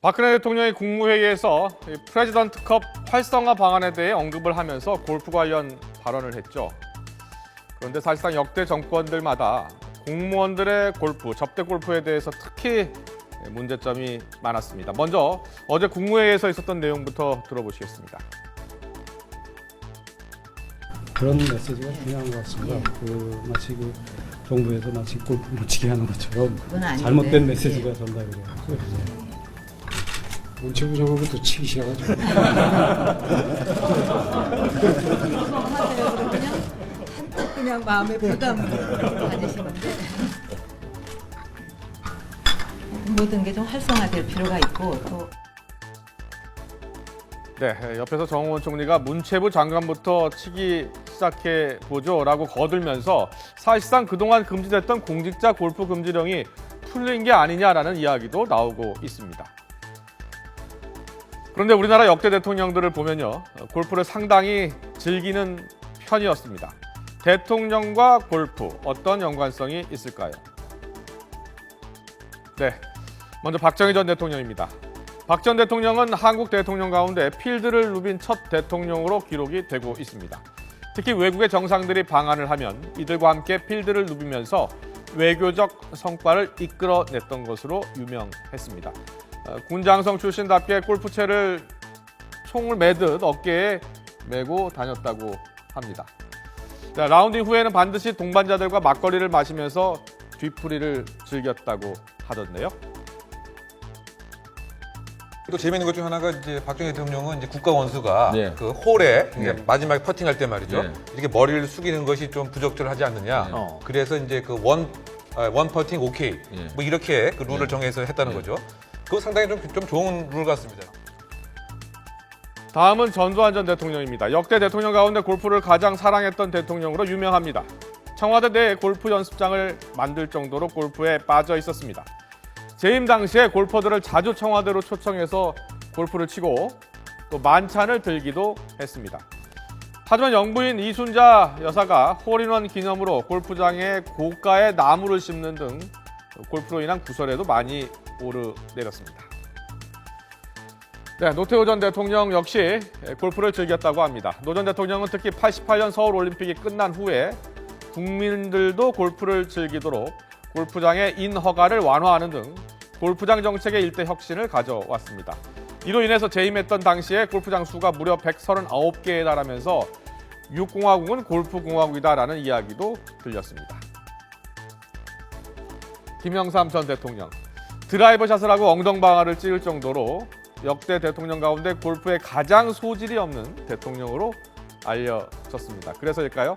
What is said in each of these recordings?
박근혜 대통령이 국무회의에서 프레지던트컵 활성화 방안에 대해 언급을 하면서 골프 관련 발언을 했죠. 그런데 사실상 역대 정권들마다 공무원들의 골프, 접대 골프에 대해서 특히 문제점이 많았습니다. 먼저 어제 국무회의에서 있었던 내용부터 들어보시겠습니다. 그런 메시지가 중요한 것 같습니다. 마치 정부에서 마치 골프 묻히게 하는 것처럼 잘못된 메시지가 전달이 돼요. 문체부 장관부터 치기 시작하죠. 그냥 마음의 부담을 가지시는데 모든 게 좀 활성화될 필요가 있고 또 네, 옆에서 정호원 총리가 문체부 장관부터 치기 시작해 보죠라고 거들면서 사실상 그동안 금지됐던 공직자 골프 금지령이 풀린 게 아니냐라는 이야기도 나오고 있습니다. 그런데 우리나라 역대 대통령들을 보면요, 골프를 상당히 즐기는 편이었습니다. 대통령과 골프 어떤 연관성이 있을까요? 네, 먼저 박정희 전 대통령입니다. 박 전 대통령은 한국 대통령 가운데 필드를 누빈 첫 대통령으로 기록이 되고 있습니다. 특히 외국의 정상들이 방한을 하면 이들과 함께 필드를 누비면서 외교적 성과를 이끌어냈던 것으로 유명했습니다. 군장성 출신답게 골프채를 총을 매듯 어깨에 메고 다녔다고 합니다. 자, 라운딩 후에는 반드시 동반자들과 막걸리를 마시면서 뒤풀이를 즐겼다고 하던데요. 또 재미있는 것 중 하나가 이제 박정희 대통령은 이제 국가 원수가 네. 그 홀에 네. 마지막에 퍼팅할 때 말이죠. 네. 이렇게 머리를 숙이는 것이 좀 부적절하지 않느냐. 그래서 이제 그 원 퍼팅 오케이 네. 뭐 이렇게 그 룰을 정해서 했다는 거죠. 그거 상당히 좀 좋은 룰 같습니다. 다음은 전두환 전 대통령입니다. 역대 대통령 가운데 골프를 가장 사랑했던 대통령으로 유명합니다. 청와대 내에 골프 연습장을 만들 정도로 골프에 빠져 있었습니다. 재임 당시에 골퍼들을 자주 청와대로 초청해서 골프를 치고 또 만찬을 들기도 했습니다. 하지만 영부인 이순자 여사가 홀인원 기념으로 골프장에 고가의 나무를 심는 등 골프로 인한 구설에도 많이 오르내렸습니다. 네, 노태우 전 대통령 역시 골프를 즐겼다고 합니다. 노 전 대통령은 특히 88년 서울올림픽이 끝난 후에 국민들도 골프를 즐기도록 골프장의 인허가를 완화하는 등 골프장 정책의 일대 혁신을 가져왔습니다. 이로 인해서 재임했던 당시에 골프장 수가 무려 139개에 달하면서 6공화국은 골프공화국이다라는 이야기도 들렸습니다. 김영삼 전 대통령, 드라이버 샷을 하고 엉덩방아를 찍을 정도로 역대 대통령 가운데 골프에 가장 소질이 없는 대통령으로 알려졌습니다. 그래서일까요?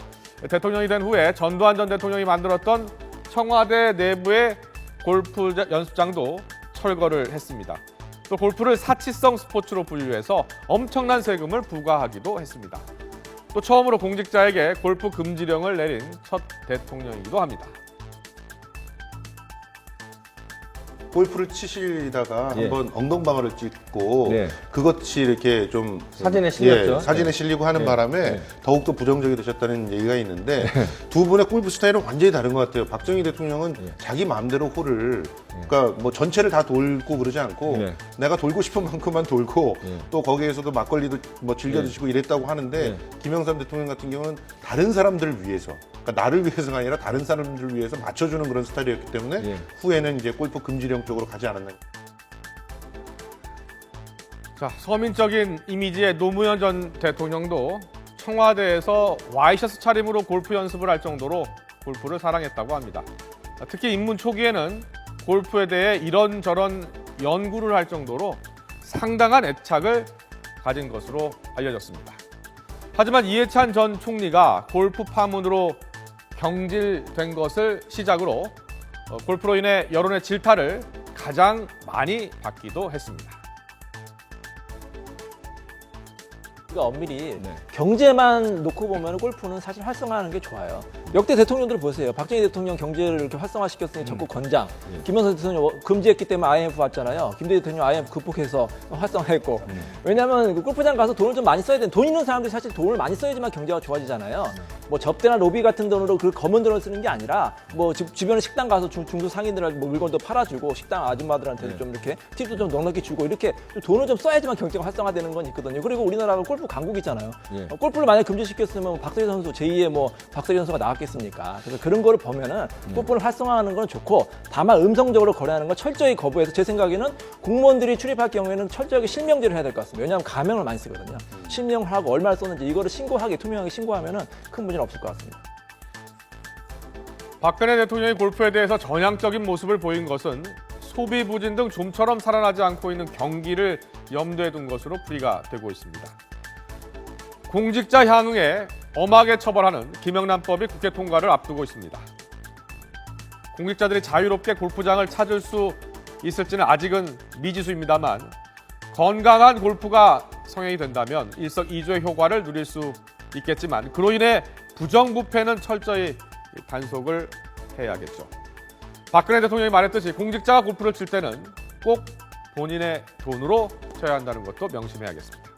대통령이 된 후에 전두환 전 대통령이 만들었던 청와대 내부의 골프 연습장도 철거를 했습니다. 또 골프를 사치성 스포츠로 분류해서 엄청난 세금을 부과하기도 했습니다. 또 처음으로 공직자에게 골프 금지령을 내린 첫 대통령이기도 합니다. 골프를 치시다가 예. 한번 엉덩방아를 찍고 네. 그것이 이렇게 좀 사진에 실렸죠. 사진에 네. 실리고 하는 네. 바람에 네. 더욱더 부정적이 되셨다는 얘기가 있는데 두 분의 골프 스타일은 완전히 다른 것 같아요. 박정희 대통령은 자기 마음대로 홀을 그러니까 뭐 전체를 다 돌고 그러지 않고 네. 내가 돌고 싶은 만큼만 돌고 또 거기에서도 막걸리도 뭐 즐겨 드시고 이랬다고 하는데 김영삼 대통령 같은 경우는 다른 사람들을 위해서 그러니까 나를 위해서가 아니라 다른 사람들을 위해서 맞춰주는 그런 스타일이었기 때문에 후에는 이제 골프 금지령 쪽으로 가지 않았나. 자, 서민적인 이미지의 노무현 전 대통령도 청와대에서 와이셔츠 차림으로 골프 연습을 할 정도로 골프를 사랑했다고 합니다. 특히 입문 초기에는 골프에 대해 이런저런 연구를 할 정도로 상당한 애착을 가진 것으로 알려졌습니다. 하지만 이해찬 전 총리가 골프 파문으로 경질된 것을 시작으로 골프로 인해 여론의 질타를 가장 많이 받기도 했습니다. 우리가 엄밀히 경제만 놓고 보면 골프는 사실 활성화하는 게 좋아요. 역대 대통령들 보세요. 박정희 대통령 경제를 이렇게 활성화시켰으니 적극 권장. 김영삼 대통령 금지했기 때문에 IMF 왔잖아요. 김대중 대통령 IMF 극복해서 활성화했고. 왜냐하면 골프장 가서 돈을 좀 많이 써야 되는 돈 있는 사람들이 사실 돈을 많이 써야지만 경제가 좋아지잖아요. 뭐 접대나 로비 같은 돈으로 그 검은 돈을 쓰는 게 아니라 뭐 주변에 식당 가서 중소 상인들한테 뭐 물건도 팔아주고 식당 아줌마들한테도 좀 이렇게 팁도 좀 넉넉히 주고 이렇게 좀 돈을 좀 써야지만 경제가 활성화되는 건 있거든요. 그리고 우리나라가 골프 강국이잖아요. 골프를 만약 금지시켰으면 박세리 선수 제2의 뭐 박세리 선수가 나왔겠습니까? 그래서 그런 거를 보면은 골프를 활성화하는 건 좋고 다만 음성적으로 거래하는 건 철저히 거부해서 제 생각에는 공무원들이 출입할 경우에는 철저하게 실명제를 해야 될 것 같습니다. 왜냐하면 가명을 많이 쓰거든요. 실명을 하고 얼마를 썼는지 이거를 신고하게 투명하게 신고하면은 큰 문제는 없을 것 같습니다. 박근혜 대통령이 골프에 대해서 전향적인 모습을 보인 것은 소비 부진 등 좀처럼 살아나지 않고 있는 경기를 염두에 둔 것으로 풀이가 되고 있습니다. 공직자 향응에 엄하게 처벌하는 김영란법이 국회 통과를 앞두고 있습니다. 공직자들이 자유롭게 골프장을 찾을 수 있을지는 아직은 미지수입니다만 건강한 골프가 성행이 된다면 일석이조의 효과를 누릴 수 있겠지만 그로 인해 부정부패는 철저히 단속을 해야겠죠. 박근혜 대통령이 말했듯이 공직자가 골프를 칠 때는 꼭 본인의 돈으로 쳐야 한다는 것도 명심해야겠습니다.